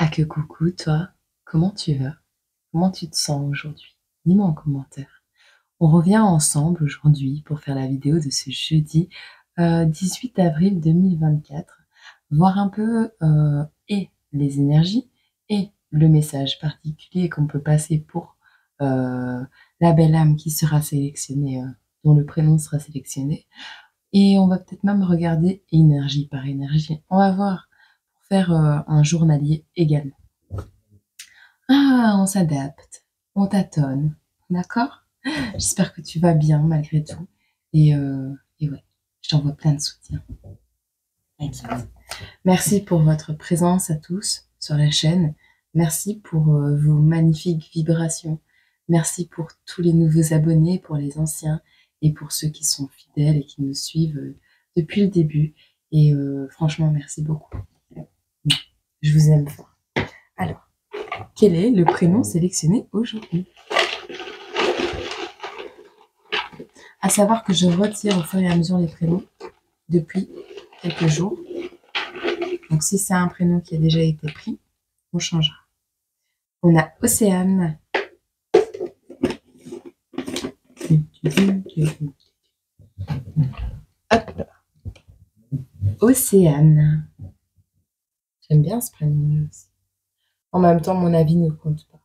Ah que coucou toi, comment tu vas? Comment tu te sens aujourd'hui? Dis-moi en commentaire. On revient ensemble aujourd'hui pour faire la vidéo de ce jeudi 18 avril 2024, voir un peu et les énergies et le message particulier qu'on peut passer pour la belle âme qui sera sélectionnée, dont le prénom sera sélectionné. Et on va peut-être même regarder énergie par énergie. On va voir pour faire un journalier également. Ah, on s'adapte, on tâtonne, d'accord? J'espère que tu vas bien malgré tout. Et ouais, je t'envoie plein de soutien. T'inquiète. Merci pour votre présence à tous sur la chaîne. Merci pour vos magnifiques vibrations. Merci pour tous les nouveaux abonnés, pour les anciens et pour ceux qui sont fidèles et qui nous suivent depuis le début. Et franchement, merci beaucoup. Je vous aime fort. Alors, quel est le prénom sélectionné aujourd'hui? À savoir que je retire au fur et à mesure les prénoms depuis quelques jours. Donc si c'est un prénom qui a déjà été pris, on changera. On a Océane. Hop. Océane. J'aime bien ce prénom aussi. En même temps, mon avis ne compte pas.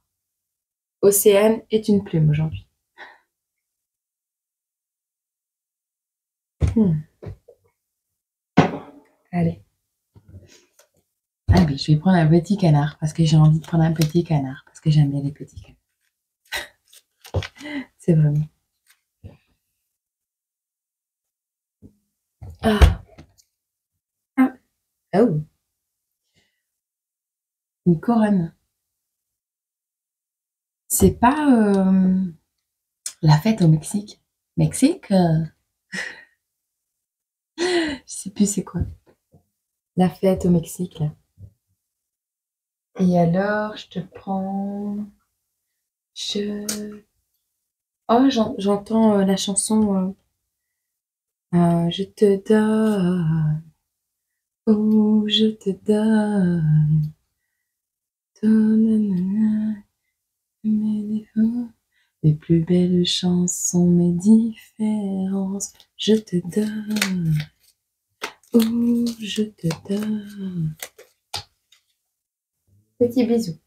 Océane est une plume aujourd'hui. Allez. Ah oui, je vais prendre un petit canard parce que j'ai envie de prendre un petit canard parce que j'aime bien les petits canards. C'est vraiment. Ah. Ah. Oh. Une couronne. C'est pas la fête au Mexique. Mexique je sais plus c'est quoi. La fête au Mexique, là. Et alors, je te prends... Oh, j'entends la chanson Je te donne, oh, je te donne, mes défauts, les plus belles chansons, mes différences. Je te donne, oh, je te donne. Petit bisou.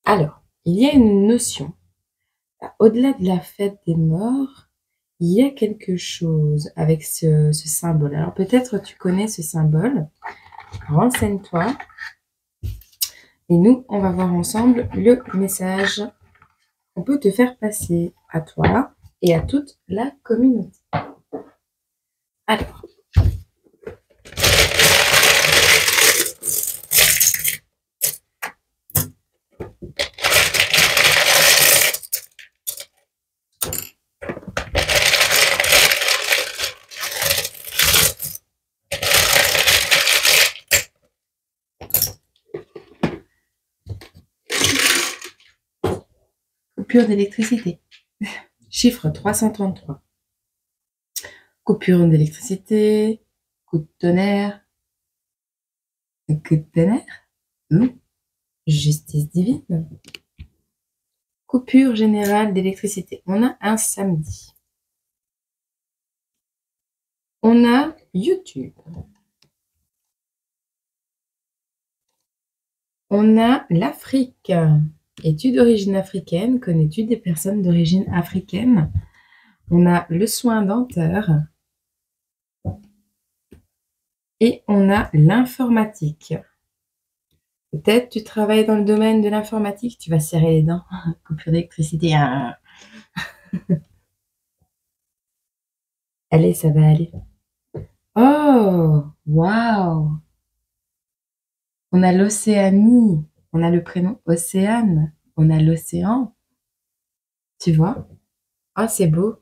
Alors, il y a une notion. Au-delà de la fête des morts, il y a quelque chose avec ce symbole. Alors peut-être tu connais ce symbole. Renseigne-toi. Et nous, on va voir ensemble le message qu'on peut te faire passer à toi et à toute la communauté. Alors, coupure d'électricité. Chiffre 333. Coupure d'électricité, coup de tonnerre. Coup de tonnerre? Justice divine. Coupure générale d'électricité. On a un samedi. On a YouTube. On a l'Afrique. Es-tu d'origine africaine? Connais-tu des personnes d'origine africaine? On a le soin dentaire. Et on a l'informatique. Peut-être tu travailles dans le domaine de l'informatique, tu vas serrer les dents. Coupure d'électricité. Allez, ça va aller. Oh, waouh! On a l'Océanie. On a le prénom Océane. On a l'océan. Tu vois? Oh, c'est beau.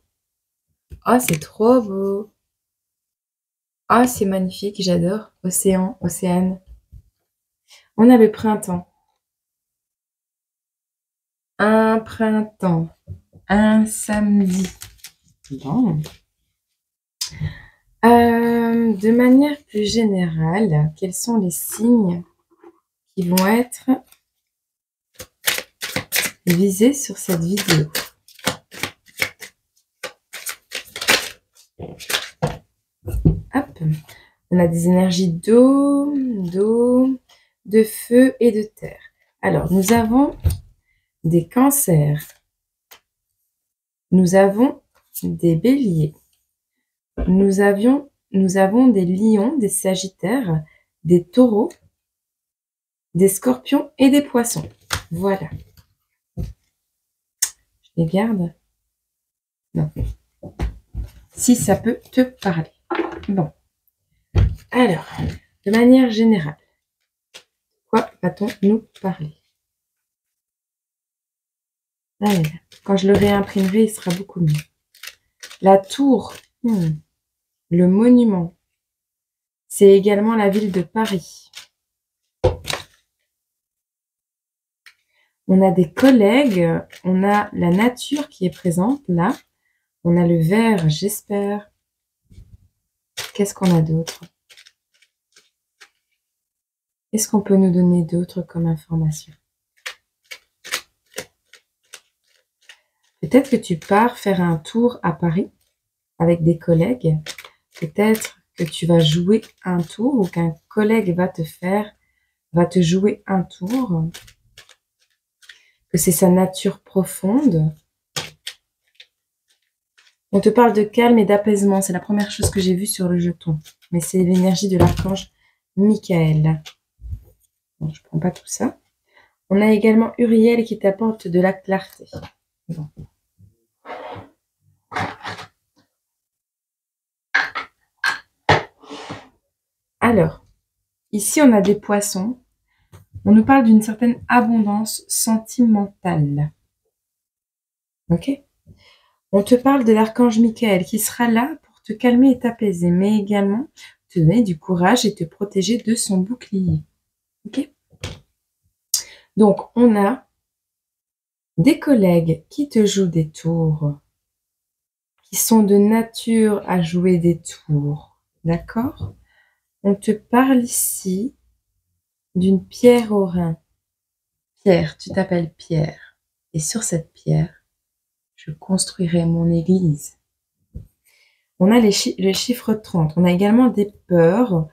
Oh, c'est trop beau. Oh, c'est magnifique, j'adore. Océan, Océane. On a le printemps. Un printemps. Un samedi. Bon. De manière plus générale, quels sont les signes qui vont être visés sur cette vidéo? Hop, on a des énergies d'eau, de feu et de terre. Alors, nous avons des cancers, nous avons des béliers, nous avons des lions, des sagittaires, des taureaux, des scorpions et des poissons. Voilà. Je les garde. Non. Si ça peut te parler. Bon. Alors, de manière générale, quoi va-t-on nous parler? Ah, quand je le réimprimerai, il sera beaucoup mieux. La tour, le monument, c'est également la ville de Paris. On a des collègues, on a la nature qui est présente là. On a le verre, j'espère. Qu'est-ce qu'on a d'autre? Qu'est-ce qu'on peut nous donner d'autre comme information? Peut-être que tu pars faire un tour à Paris avec des collègues. Peut-être que tu vas jouer un tour ou qu'un collègue va te jouer un tour. Que c'est sa nature profonde. On te parle de calme et d'apaisement. C'est la première chose que j'ai vue sur le jeton. Mais c'est l'énergie de l'archange Michael. Bon, je ne prends pas tout ça. On a également Uriel qui t'apporte de la clarté. Bon. Alors, ici on a des poissons. On nous parle d'une certaine abondance sentimentale. Ok? On te parle de l'archange Michael qui sera là pour te calmer et t'apaiser, mais également te donner du courage et te protéger de son bouclier. Ok? Donc, on a des collègues qui te jouent des tours, qui sont de nature à jouer des tours. D'accord? On te parle ici d'une pierre au rein. Pierre, tu t'appelles Pierre. Et sur cette pierre, je construirai mon église. On a le chiffre 30. On a également des peurs.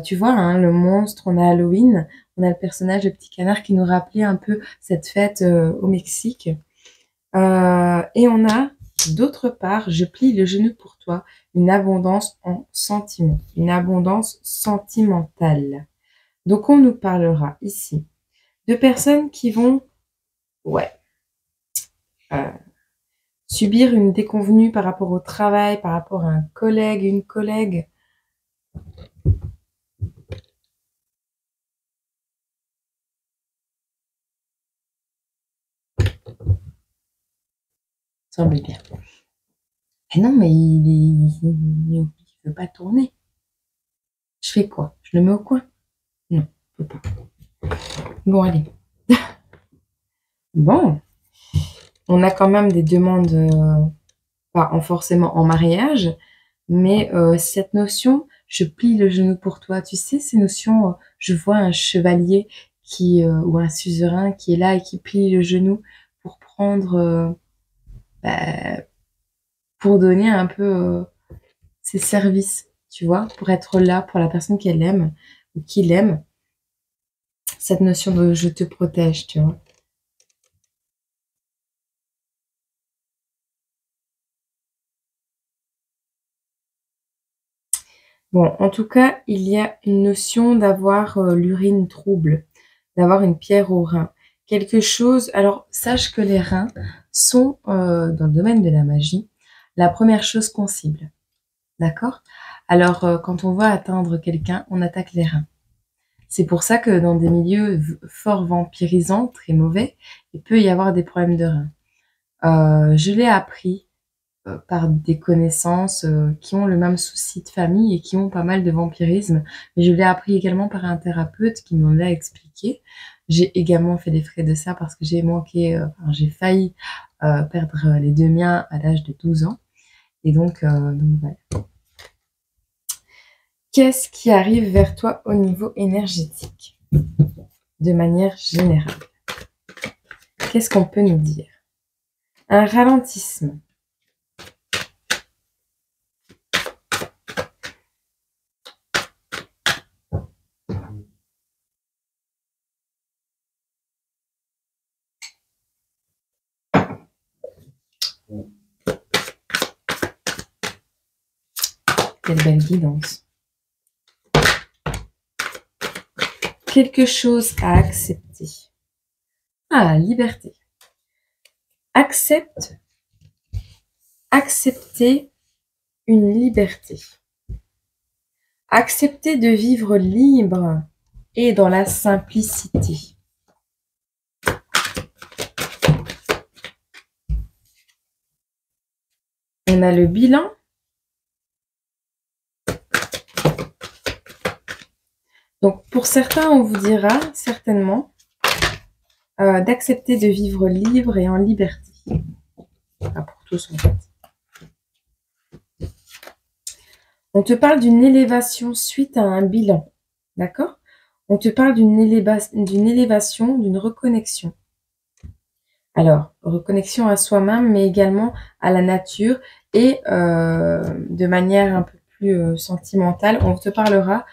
Tu vois, hein, le monstre, on a Halloween. On a le personnage, le petit canard qui nous rappelait un peu cette fête au Mexique. Et on a, d'autre part, je plie le genou pour toi, une abondance en sentiments, une abondance sentimentale. Donc, on nous parlera ici de personnes qui vont, subir une déconvenue par rapport au travail, par rapport à un collègue, une collègue. Semble bien. Eh non, mais il veut pas tourner. Je fais quoi? Je le mets au coin? Non, je peux pas. Bon, allez. Bon. On a quand même des demandes, pas forcément en mariage, mais cette notion, je plie le genou pour toi. Tu sais, ces notions, je vois un chevalier ou un suzerain qui est là et qui plie le genou pour prendre, pour donner un peu ses services, tu vois, pour être là pour la personne qu'elle aime ou qu'il aime. Cette notion de je te protège, tu vois. Bon, en tout cas, il y a une notion d'avoir l'urine trouble, d'avoir une pierre au rein. Quelque chose, alors sache que les reins sont, dans le domaine de la magie, la première chose qu'on cible. D'accord? Alors, quand on va atteindre quelqu'un, on attaque les reins. C'est pour ça que dans des milieux fort vampirisants, très mauvais, il peut y avoir des problèmes de reins. Je l'ai appris par des connaissances qui ont le même souci de famille et qui ont pas mal de vampirisme. Mais je l'ai appris également par un thérapeute qui m'en a expliqué. J'ai également fait des frais de ça parce que j'ai failli perdre les deux miens à l'âge de 12 ans. Et donc voilà. qu'est-ce qui arrive vers toi au niveau énergétique, de manière générale? Qu'est-ce qu'on peut nous dire? Un ralentissement. Quelle belle guidance. Quelque chose à accepter. Ah, liberté. Accepter une liberté. Accepter de vivre libre et dans la simplicité. On a le bilan. Donc, pour certains, on vous dira certainement d'accepter de vivre libre et en liberté. Pas pour tous, en fait. On te parle d'une élévation suite à un bilan. D'accord? On te parle d'une élévation, d'une reconnexion. Alors, reconnexion à soi-même, mais également à la nature et de manière un peu plus sentimentale, on te parlera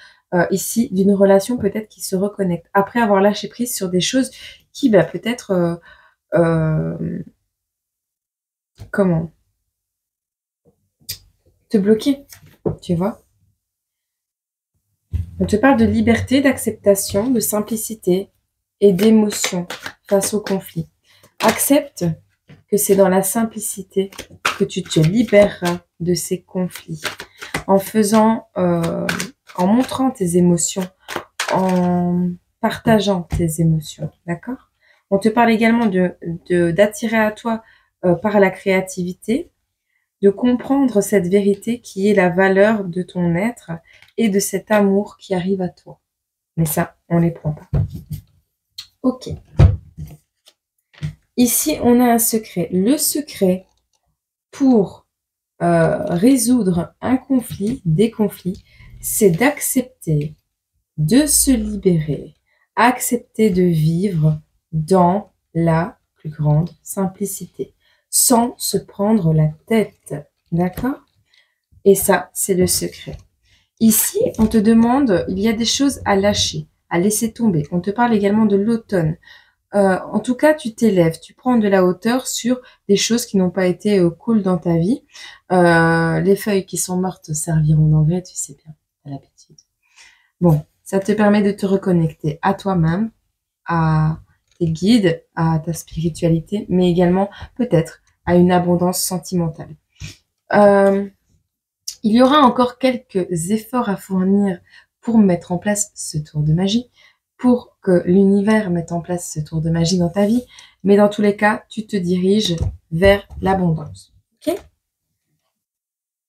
ici d'une relation peut-être qui se reconnecte après avoir lâché prise sur des choses qui peut-être comment te bloquer, tu vois. On te parle de liberté, d'acceptation, de simplicité et d'émotion face au conflit. Accepte que c'est dans la simplicité que tu te libéreras de ces conflits en faisant, en montrant tes émotions, en partageant tes émotions, d'accord? On te parle également d'attirer à toi par la créativité, de comprendre cette vérité qui est la valeur de ton être et de cet amour qui arrive à toi. Mais ça, on les prend pas. Ok. Ici, on a un secret. Le secret pour résoudre un conflit, des conflits, c'est d'accepter, de se libérer, accepter de vivre dans la plus grande simplicité, sans se prendre la tête, d'accord? Et ça, c'est le secret. Ici, on te demande, il y a des choses à lâcher, à laisser tomber. On te parle également de l'automne. En tout cas, tu t'élèves, tu prends de la hauteur sur des choses qui n'ont pas été cool dans ta vie. Les feuilles qui sont mortes serviront d'engrais, tu sais bien, à l'habitude. Bon, ça te permet de te reconnecter à toi-même, à tes guides, à ta spiritualité, mais également peut-être à une abondance sentimentale. Il y aura encore quelques efforts à fournir pour mettre en place ce tour de magie, pour que l'univers mette en place ce tour de magie dans ta vie, mais dans tous les cas, tu te diriges vers l'abondance. Ok?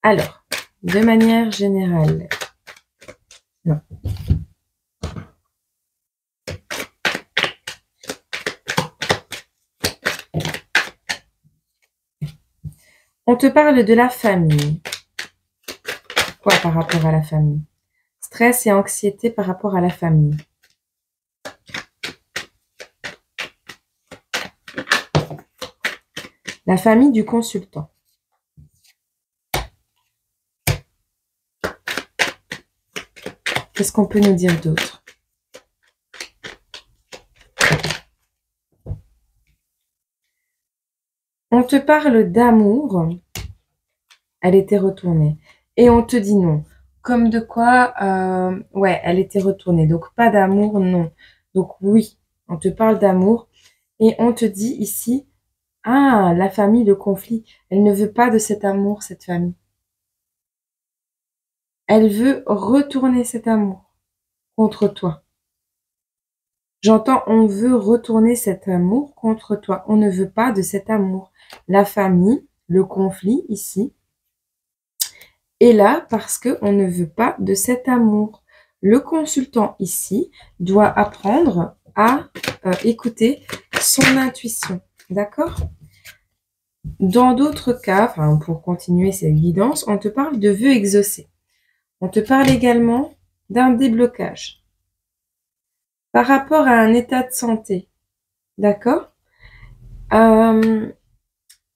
Alors, de manière générale, non. On te parle de la famille. Quoi par rapport à la famille? Stress et anxiété par rapport à la famille. La famille du consultant. Qu'est-ce qu'on peut nous dire d'autre? On te parle d'amour. Elle était retournée. Et on te dit non. Comme de quoi, ouais, elle était retournée. Donc, pas d'amour, non. Donc, oui, on te parle d'amour. Et on te dit ici, ah, la famille, le conflit. Elle ne veut pas de cet amour, cette famille. Elle veut retourner cet amour contre toi. J'entends, on veut retourner cet amour contre toi. On ne veut pas de cet amour. La famille, le conflit ici, est là parce qu'on ne veut pas de cet amour. Le consultant ici doit apprendre à écouter son intuition. D'accord? Dans d'autres cas, enfin, pour continuer cette guidance, on te parle de vœux exaucés. On te parle également d'un déblocage par rapport à un état de santé. D'accord?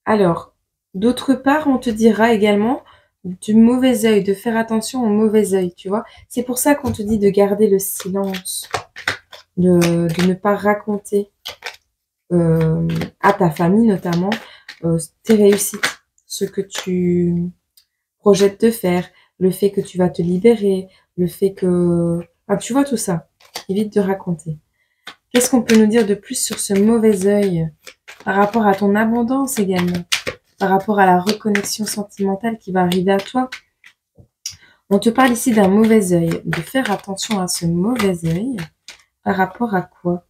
Alors, d'autre part, on te dira également du mauvais œil, de faire attention au mauvais œil, tu vois. C'est pour ça qu'on te dit de garder le silence, de ne pas raconter à ta famille notamment tes réussites, ce que tu projettes de faire, le fait que tu vas te libérer, le fait que... Enfin, tu vois tout ça. Évite de raconter. Qu'est-ce qu'on peut nous dire de plus sur ce mauvais œil par rapport à ton abondance également, par rapport à la reconnexion sentimentale qui va arriver à toi? On te parle ici d'un mauvais œil, de faire attention à ce mauvais œil par rapport à quoi?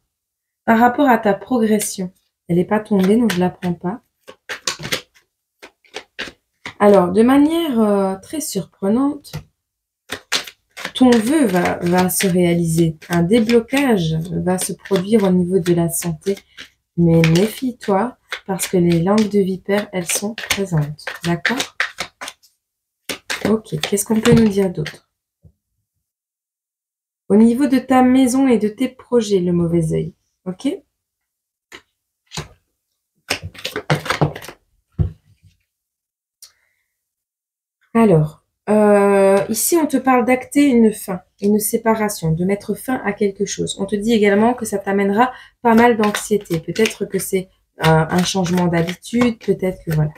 Par rapport à ta progression. Elle n'est pas tombée, donc je ne la prends pas. Alors, de manière très surprenante, ton vœu va se réaliser. Un déblocage va se produire au niveau de la santé. Mais méfie-toi, parce que les langues de vipère, elles sont présentes. D'accord? Ok, qu'est-ce qu'on peut nous dire d'autre? Au niveau de ta maison et de tes projets, le mauvais œil. Ok? Alors, ici, on te parle d'acter une fin, une séparation, de mettre fin à quelque chose. On te dit également que ça t'amènera pas mal d'anxiété. Peut-être que c'est un changement d'habitude, peut-être que voilà.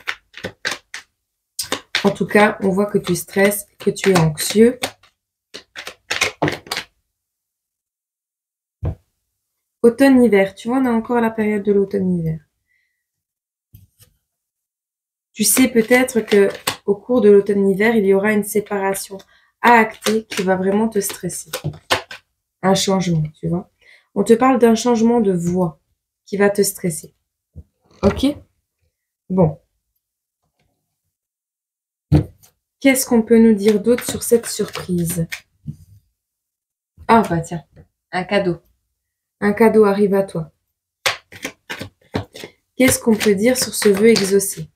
En tout cas, on voit que tu stresses, que tu es anxieux. Automne-hiver, tu vois, on a encore la période de l'automne-hiver. Tu sais peut-être que au cours de l'automne-hiver, il y aura une séparation à acter qui va vraiment te stresser. Un changement, tu vois. On te parle d'un changement de voix qui va te stresser. Ok? Bon. Qu'est-ce qu'on peut nous dire d'autre sur cette surprise? Ah bah tiens, un cadeau. Un cadeau arrive à toi. Qu'est-ce qu'on peut dire sur ce vœu exaucé?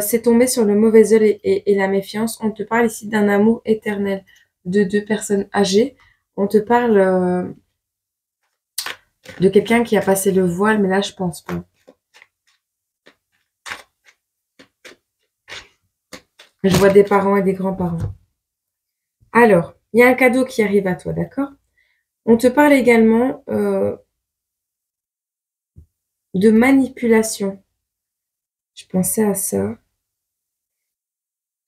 C'est tombé sur le mauvais œil et la méfiance. On te parle ici d'un amour éternel de deux personnes âgées. On te parle de quelqu'un qui a passé le voile, mais là, je pense pas. Je vois des parents et des grands-parents. Alors, il y a un cadeau qui arrive à toi, d'accord? On te parle également de manipulation. Je pensais à ça.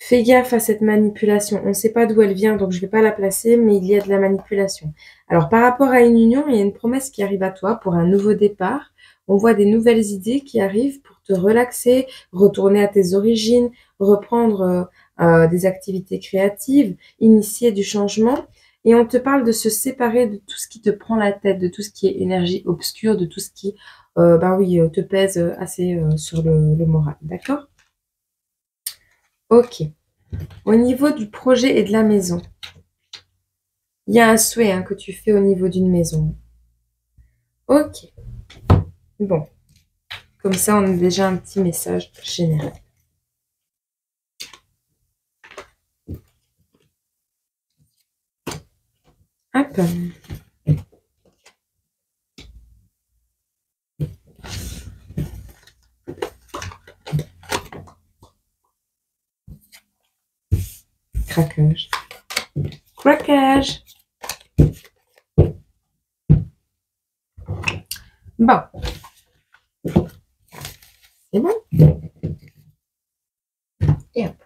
Fais gaffe à cette manipulation. On ne sait pas d'où elle vient, donc je ne vais pas la placer, mais il y a de la manipulation. Alors, par rapport à une union, il y a une promesse qui arrive à toi pour un nouveau départ. On voit des nouvelles idées qui arrivent pour te relaxer, retourner à tes origines, reprendre des activités créatives, initier du changement. Et on te parle de se séparer de tout ce qui te prend la tête, de tout ce qui est énergie obscure, de tout ce qui te pèse assez sur le moral. D'accord? Ok. Au niveau du projet et de la maison, il y a un souhait que tu fais au niveau d'une maison. Ok. Bon. Comme ça, on a déjà un petit message général. Hop. Craquage. Craquage. Bon. C'est bon. Et hop.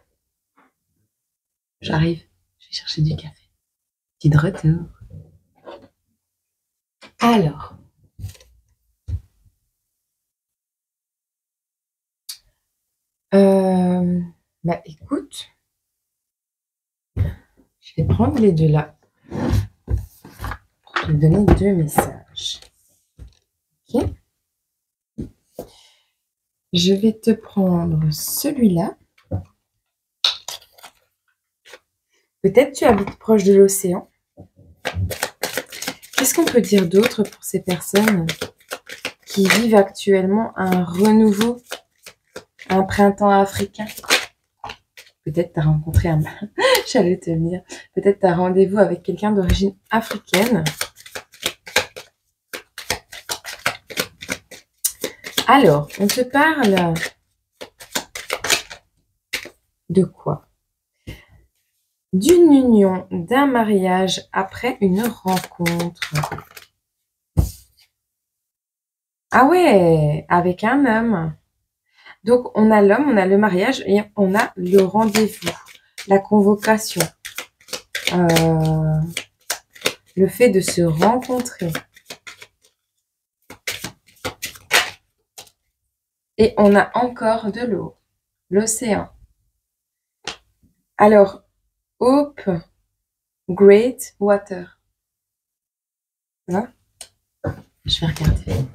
J'arrive. Je vais chercher du café. Petit de retour. Alors. Bah écoute. Je vais prendre les deux là. Pour te donner deux messages. Ok. Je vais te prendre celui-là. Peut-être tu habites proche de l'océan. Qu'est-ce qu'on peut dire d'autre pour ces personnes qui vivent actuellement un renouveau, un printemps africain? Peut-être tu as rencontré un... J'allais te dire. Peut-être tu as rendez-vous avec quelqu'un d'origine africaine. Alors, on te parle de quoi? D'une union, d'un mariage après une rencontre. Ah ouais, avec un homme. Donc, on a l'homme, on a le mariage et on a le rendez-vous, la convocation, le fait de se rencontrer. Et on a encore de l'eau, l'océan. Alors, hope, great water. Voilà. Je vais regarder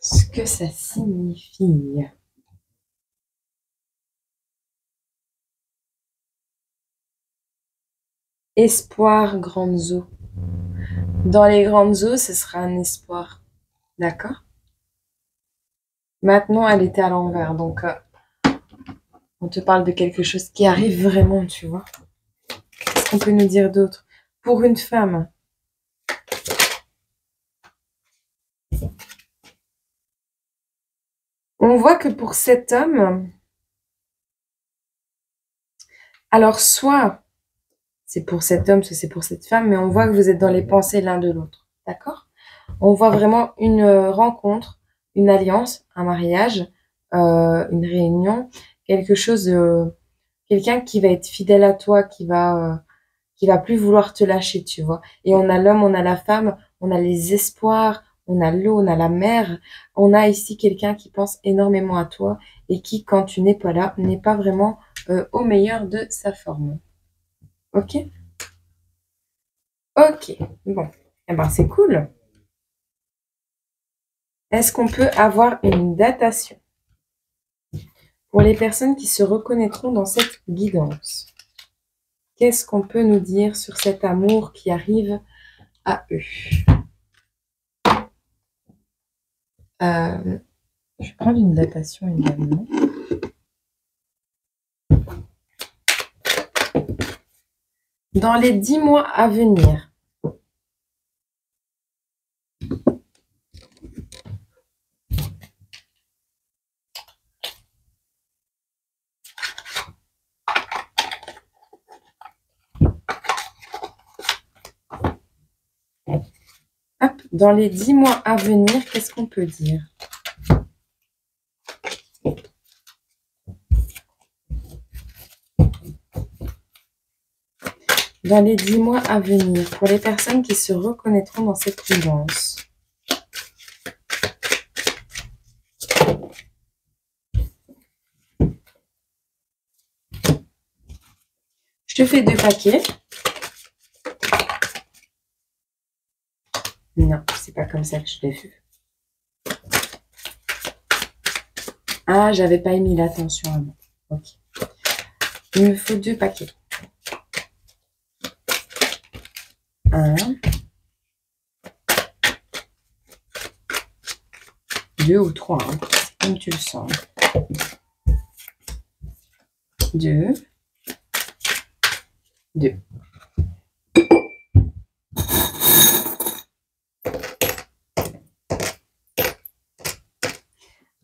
ce que ça signifie. Espoir, grandes eaux. Dans les grandes eaux, ce sera un espoir. D'accord? Maintenant, elle était à l'envers. Donc, on te parle de quelque chose qui arrive vraiment, tu vois. Qu'est-ce qu'on peut nous dire d'autre? Pour une femme. On voit que pour cet homme, alors soit c'est pour cet homme, soit c'est pour cette femme, mais on voit que vous êtes dans les pensées l'un de l'autre. D'accord? On voit vraiment une rencontre, une alliance, un mariage, une réunion, quelque chose, quelqu'un qui va être fidèle à toi, qui va plus vouloir te lâcher, tu vois. Et on a l'homme, on a la femme, on a les espoirs, on a l'eau, on a la mer. On a ici quelqu'un qui pense énormément à toi et qui, quand tu n'es pas là, n'est pas vraiment au meilleur de sa forme. Ok? Ok. Bon. Eh ben, c'est cool. Est-ce qu'on peut avoir une datation pour les personnes qui se reconnaîtront dans cette guidance? Qu'est-ce qu'on peut nous dire sur cet amour qui arrive à eux? Je vais prendre une datation également. Dans les 10 mois à venir. Hop, dans les 10 mois à venir, qu'est-ce qu'on peut dire? Dans les 10 mois à venir, pour les personnes qui se reconnaîtront dans cette guidance. Je te fais 2 paquets. Non, c'est pas comme ça que je l'ai vu. Ah, j'avais pas émis l'attention avant. Ok. Il me faut 2 paquets. 1. 2 ou 3, hein, comme tu le sens. 2. 2.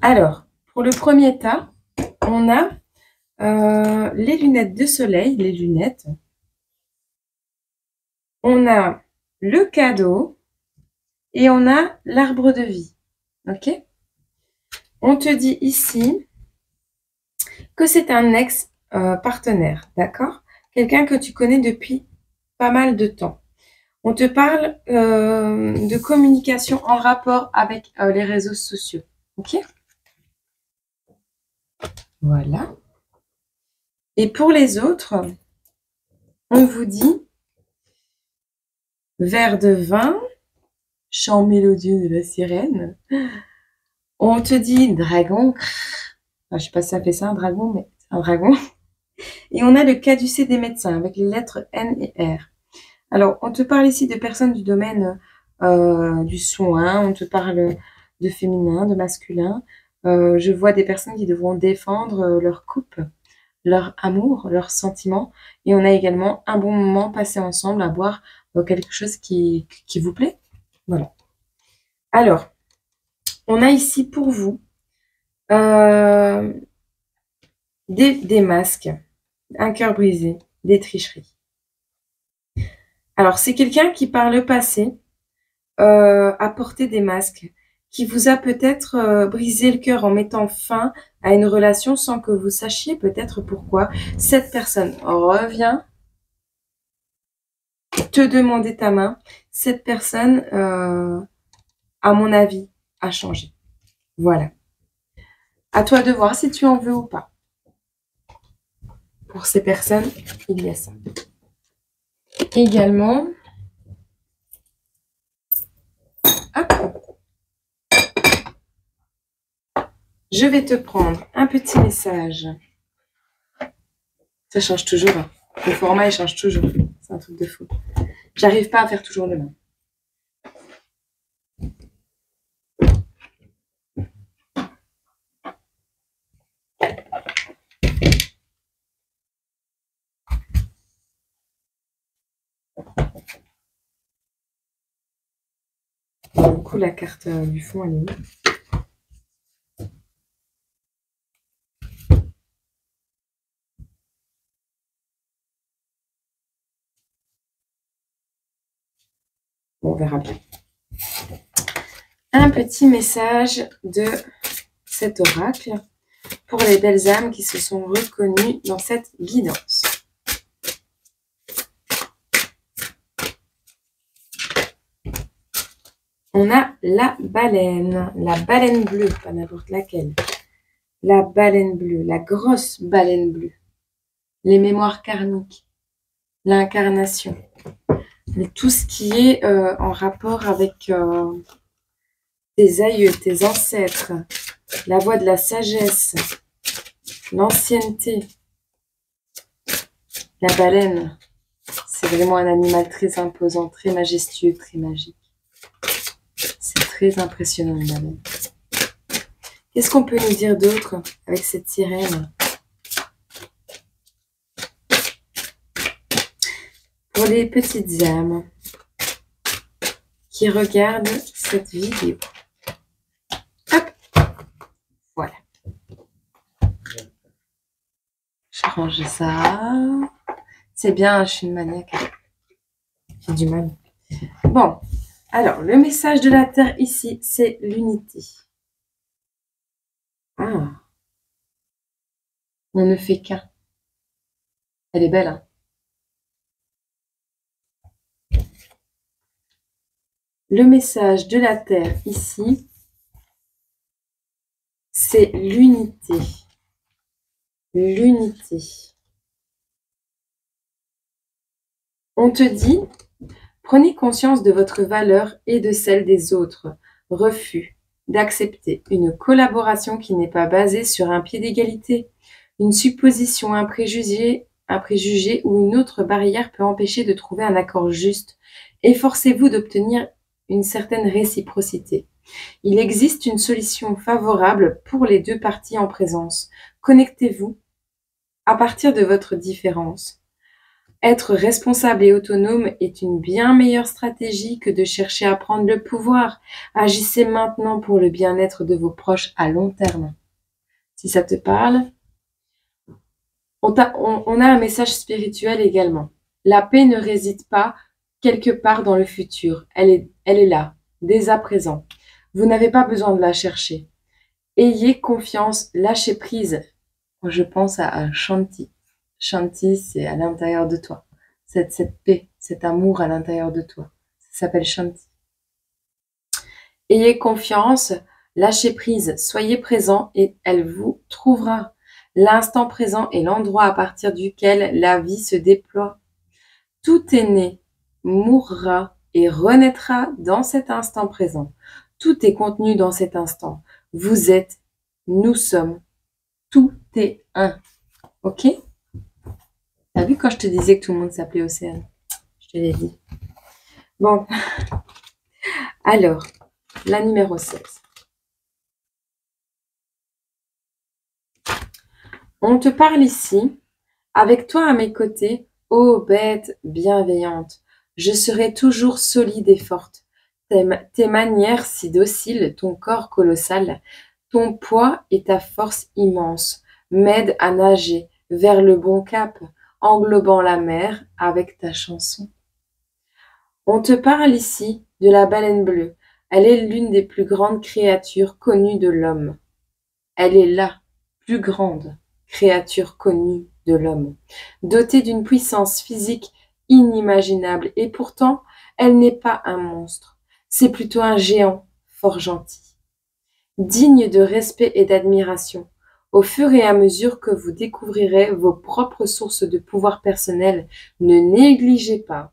Alors, pour le premier tas, on a les lunettes de soleil, les lunettes. On a le cadeau et on a l'arbre de vie. Ok? On te dit ici que c'est un ex-partenaire, d'accord? Quelqu'un que tu connais depuis pas mal de temps. On te parle de communication en rapport avec les réseaux sociaux. Ok? Voilà. Et pour les autres, on vous dit verre de vin, chant mélodieux de la sirène. On te dit dragon. Enfin, je sais pas si ça fait ça, un dragon, mais c'est un dragon. Et on a le caducée des médecins avec les lettres N et R. Alors, on te parle ici de personnes du domaine du soin. On te parle de féminin, de masculin. Je vois des personnes qui devront défendre leur couple, leur amour, leurs sentiments. Et on a également un bon moment passé ensemble à boire quelque chose qui vous plaît. Voilà. Alors, on a ici pour vous des masques, un cœur brisé, des tricheries. Alors, c'est quelqu'un qui, par le passé, a porté des masques, qui vous a peut-être brisé le cœur en mettant fin à une relation sans que vous sachiez peut-être pourquoi. Cette personne revient te demander ta main. Cette personne, à mon avis, a changé. Voilà. À toi de voir si tu en veux ou pas. Pour ces personnes, il y a ça. Également, hop, je vais te prendre un petit message. Ça change toujours. Hein. Le format, il change toujours. C'est un truc de fou. J'arrive pas à faire toujours le même. Du coup, la carte du fond, elle est où? Bon, on verra bien. Un petit message de cet oracle pour les belles âmes qui se sont reconnues dans cette guidance. On a la baleine bleue, pas n'importe laquelle. La baleine bleue, la grosse baleine bleue. Les mémoires karmiques, l'incarnation. Tout ce qui est en rapport avec tes aïeux, tes ancêtres, la voie de la sagesse, l'ancienneté. La baleine, c'est vraiment un animal très imposant, très majestueux, très magique. C'est très impressionnant, une baleine. Qu'est-ce qu'on peut nous dire d'autre avec cette sirène? Pour les petites âmes qui regardent cette vidéo. Hop, voilà. Je range ça. C'est bien, je suis une maniaque. J'ai du mal. Bon, alors, le message de la Terre ici, c'est l'unité. Ah. On ne fait qu'un. Elle est belle, hein? Le message de la Terre ici, c'est l'unité. L'unité. On te dit, prenez conscience de votre valeur et de celle des autres. Refus d'accepter une collaboration qui n'est pas basée sur un pied d'égalité. Une supposition, un préjugé ou une autre barrière peut empêcher de trouver un accord juste. Efforcez-vous d'obtenir une certaine réciprocité. Il existe une solution favorable pour les deux parties en présence. Connectez-vous à partir de votre différence. Être responsable et autonome est une bien meilleure stratégie que de chercher à prendre le pouvoir. Agissez maintenant pour le bien-être de vos proches à long terme. Si ça te parle, on a un message spirituel également. La paix ne réside pas quelque part dans le futur. Elle est là, dès à présent. Vous n'avez pas besoin de la chercher. Ayez confiance, lâchez prise. Je pense à Shanti. Shanti, c'est à l'intérieur de toi. Cette paix, cet amour à l'intérieur de toi. Ça s'appelle Shanti. Ayez confiance, lâchez prise, soyez présent et elle vous trouvera. L'instant présent est l'endroit à partir duquel la vie se déploie. Tout est né, mourra et renaîtra dans cet instant présent. Tout est contenu dans cet instant. Vous êtes, nous sommes, tout est un. Ok? T'as vu quand je te disais que tout le monde s'appelait Océane? Je te l'ai dit. Bon. Alors, la numéro 16. On te parle ici, avec toi à mes côtés, ô bête bienveillante, je serai toujours solide et forte. Tes manières si dociles, ton corps colossal, ton poids et ta force immense m'aident à nager vers le bon cap, englobant la mer avec ta chanson. On te parle ici de la baleine bleue. Elle est l'une des plus grandes créatures connues de l'homme. Elle est la plus grande créature connue de l'homme, dotée d'une puissance physique inimaginable, et pourtant, elle n'est pas un monstre. C'est plutôt un géant fort gentil, digne de respect et d'admiration. Au fur et à mesure que vous découvrirez vos propres sources de pouvoir personnel, ne négligez pas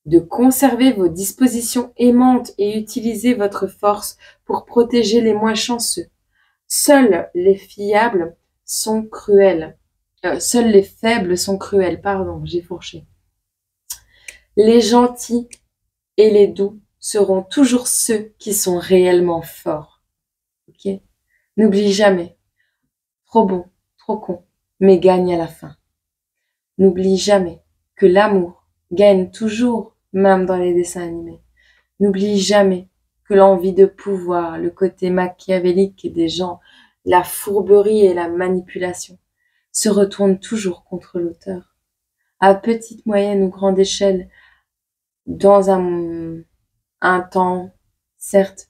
de conserver vos dispositions aimantes et utilisez votre force pour protéger les moins chanceux. Seuls les fiables sont cruels. Seuls les faibles sont cruels, pardon, j'ai fourché. Les gentils et les doux seront toujours ceux qui sont réellement forts. Ok? N'oublie jamais, trop bon, trop con, mais gagne à la fin. N'oublie jamais que l'amour gagne toujours, même dans les dessins animés. N'oublie jamais que l'envie de pouvoir, le côté machiavélique des gens, la fourberie et la manipulation se retournent toujours contre l'auteur. À petite, moyenne ou grande échelle, dans un temps, certes,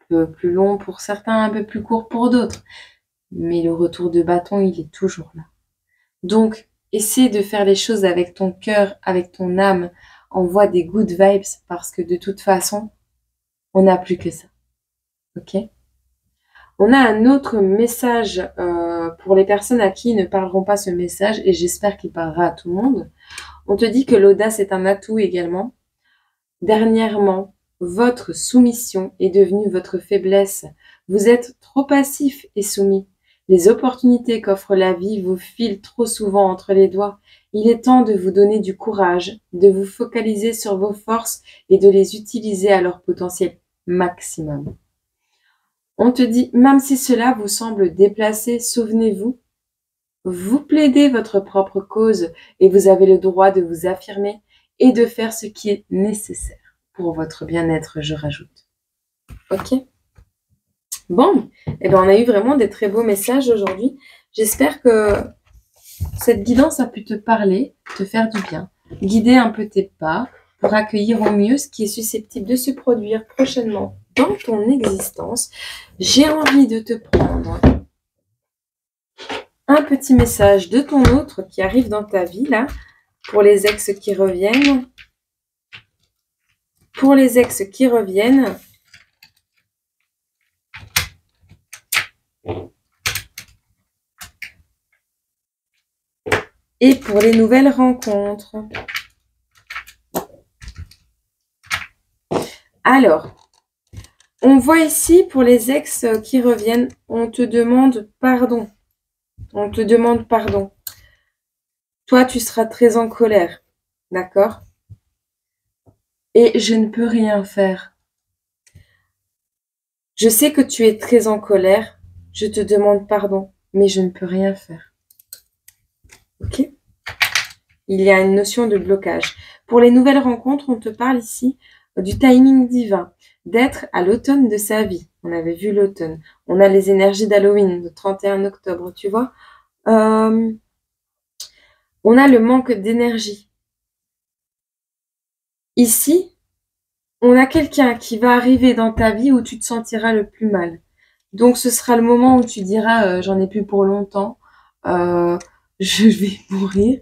un peu plus long pour certains, un peu plus court pour d'autres, mais le retour de bâton, il est toujours là. Donc, essaie de faire les choses avec ton cœur, avec ton âme, envoie des good vibes parce que de toute façon, on n'a plus que ça. Ok? On a un autre message pour les personnes à qui ne parleront pas ce message, et j'espère qu'il parlera à tout le monde. On te dit que l'audace est un atout également. Dernièrement, votre soumission est devenue votre faiblesse. Vous êtes trop passif et soumis. Les opportunités qu'offre la vie vous filent trop souvent entre les doigts. Il est temps de vous donner du courage, de vous focaliser sur vos forces et de les utiliser à leur potentiel maximum. On te dit, même si cela vous semble déplacé, souvenez-vous, vous plaidez votre propre cause et vous avez le droit de vous affirmer et de faire ce qui est nécessaire pour votre bien-être, je rajoute. Ok? Bon, eh ben on a eu vraiment des très beaux messages aujourd'hui. J'espère que cette guidance a pu te parler, te faire du bien, guider un peu tes pas pour accueillir au mieux ce qui est susceptible de se produire prochainement dans ton existence. J'ai envie de te prendre un petit message de ton autre qui arrive dans ta vie, là, pour les ex qui reviennent. Pour les ex qui reviennent, et pour les nouvelles rencontres. Alors, on voit ici, pour les ex qui reviennent, on te demande pardon. On te demande pardon. Toi, tu seras très en colère, d'accord? Et je ne peux rien faire. Je sais que tu es très en colère. Je te demande pardon, mais je ne peux rien faire. Ok? Il y a une notion de blocage. Pour les nouvelles rencontres, on te parle ici du timing divin, d'être à l'automne de sa vie. On avait vu l'automne. On a les énergies d'Halloween, le 31 octobre, tu vois. On a le manque d'énergie. Ici, on a quelqu'un qui va arriver dans ta vie où tu te sentiras le plus mal. Donc, ce sera le moment où tu diras j'en ai plus pour longtemps, je vais mourir,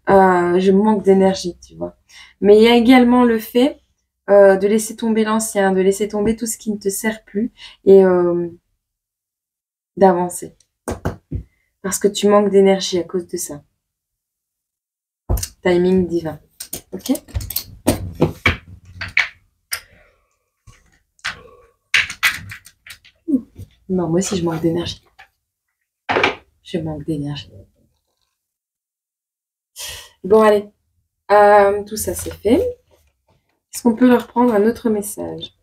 je manque d'énergie, tu vois. Mais il y a également le fait de laisser tomber l'ancien, de laisser tomber tout ce qui ne te sert plus et d'avancer. Parce que tu manques d'énergie à cause de ça. Timing divin. Ok? Non, moi aussi je manque d'énergie. Je manque d'énergie. Bon, allez. Tout ça c'est fait. Est-ce qu'on peut leur prendre un autre message?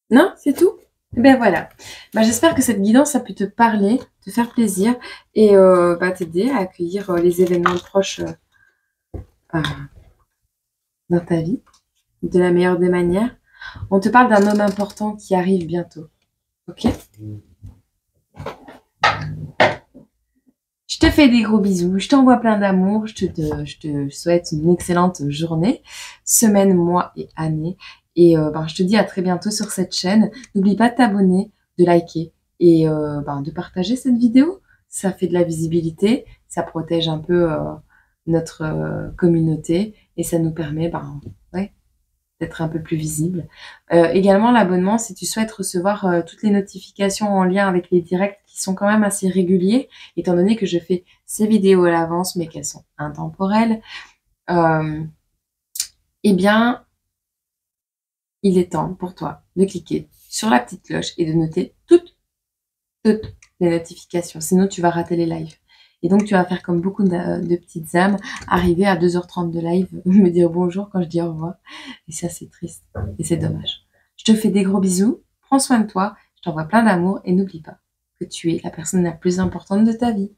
Non, c'est tout? Et ben voilà. Bah, j'espère que cette guidance a pu te parler, te faire plaisir et t'aider à accueillir les événements proches euh, dans ta vie de la meilleure des manières. On te parle d'un homme important qui arrive bientôt. Ok? Je te fais des gros bisous, je t'envoie plein d'amour, je te souhaite une excellente journée, semaine, mois et année. Et je te dis à très bientôt sur cette chaîne. N'oublie pas de t'abonner, de liker et de partager cette vidéo. Ça fait de la visibilité, ça protège un peu notre communauté et ça nous permet ouais, d'être un peu plus visible. Également, l'abonnement, si tu souhaites recevoir toutes les notifications en lien avec les directs qui sont quand même assez réguliers, étant donné que je fais ces vidéos à l'avance, mais qu'elles sont intemporelles, eh bien, il est temps pour toi de cliquer sur la petite cloche et de noter toutes les notifications. Sinon, tu vas rater les lives. Et donc, tu vas faire comme beaucoup de petites âmes, arriver à 2h30 de live, me dire bonjour quand je dis au revoir. Et ça, c'est triste. Et c'est dommage. Je te fais des gros bisous. Prends soin de toi. Je t'envoie plein d'amour. Et n'oublie pas que tu es la personne la plus importante de ta vie.